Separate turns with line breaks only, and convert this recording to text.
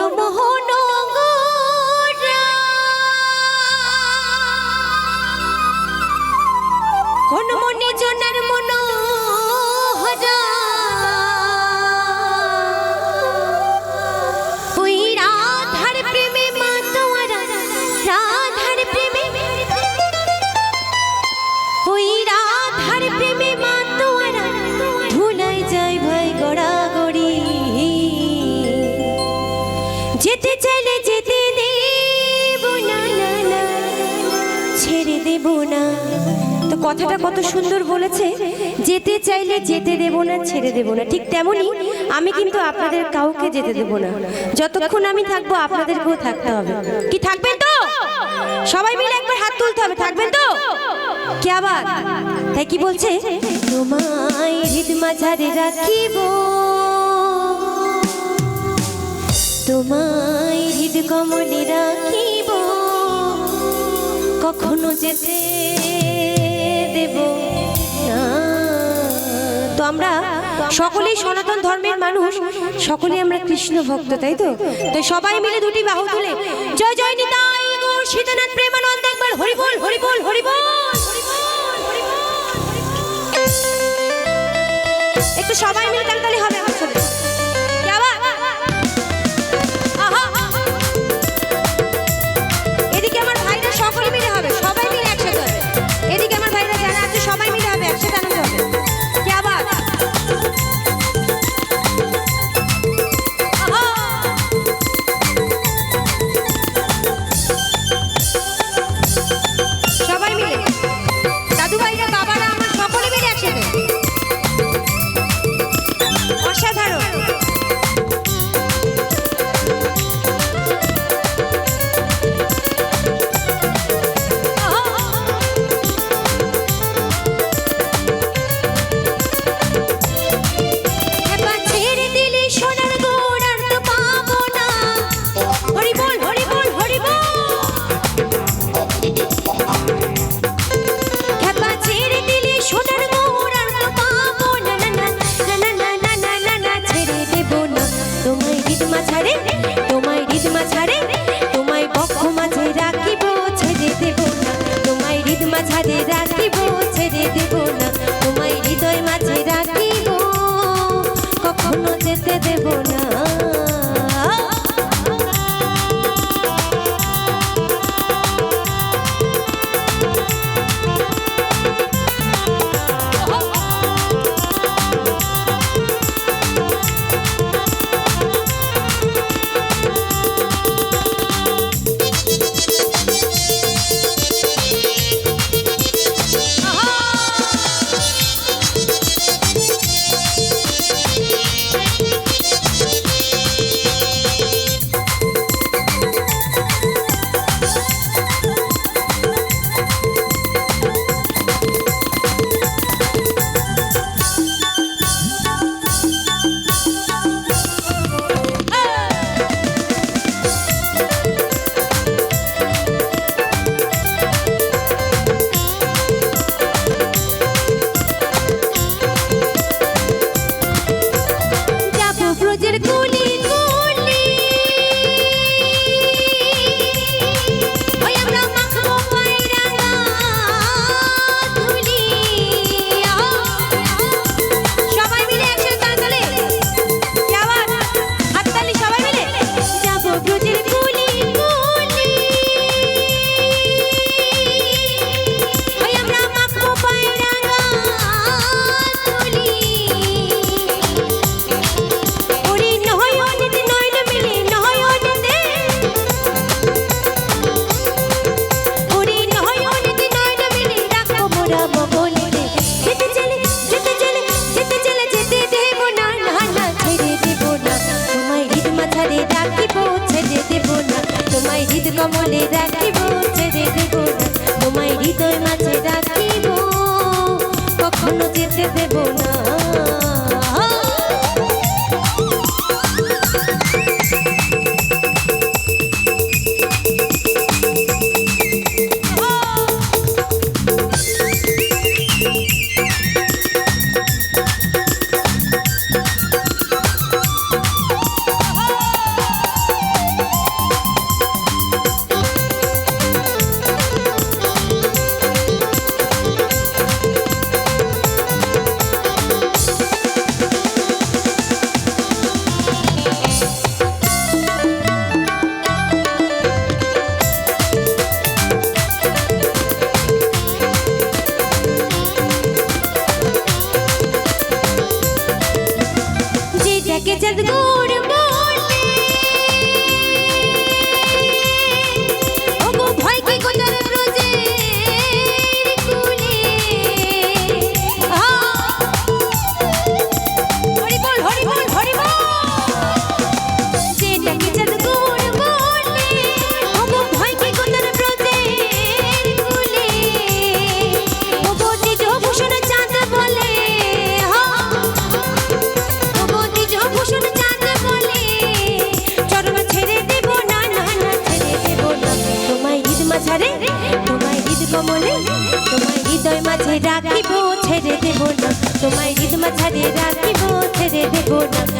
মনমোহন কোন মনে জনার মনোহরা ওই রাধার প্রেমে মাতোয়ারা রাধার প্রেমে ওই রাধার প্রেমে মাতোয়ারা ভুলাই যায় ভাই গড়াগড়ি যেতে চাইলে যেতে দেব না না না ছেড়ে দেব না। তো কথাটা কত সুন্দর বলেছে, যেতে চাইলে যেতে দেব না ছেড়ে দেব না। ঠিক তেমনি আমি কিন্তু আপনাদের কাউকে যেতে দেব না, যতক্ষণ আমি থাকবো আপনাদেরকেও থাকতে হবে। কি থাকবেন তো? সবাই মিলে একবার হাত তুলতে হবে, থাকবেন তো? কি আবার তাই কি বলছে, তোমায় হৃদ মাঝারে রাখিব, তোমায় হৃদ কমলে রাখিব, কখনো যেতে দেব না। তো আমরা সকলেই সনাতন ধর্মের মানুষ, সকলেই আমরা কৃষ্ণ ভক্ত, তাই তো? তো সবাই মিলে দুটি বাহু তুলে জয় জয় নিতাই গৌর সীতানাথ প্রেমানন্দ একবার হরি বল হরি বল হরি বল। একটু সবাই মিলে তালতালি হবে আমার সাথে। এদিকে আমার ভাইরা সকলে মিলে হবে, সবাই মিলে একসাথে হবে। এদিকে আমার ভাইরা যারা আছে সবাই মিলে হবে, একসাথে আনন্দ হবে। কি আবার সবাই মিলে দাদু ভাইরা বাবারা আমার সকলে মিলে একসাথে অসাধারণ। কমলে রাখিব ছেড়ে দেব না, তোমায় হৃদয় মাঝে রাখিব, কখনো যেতে দেব না। মাঝারে রাখিব ছেড়ে দেব না, তোমায় ঈদ মাঝারে রাখিব ছেড়ে দেব না।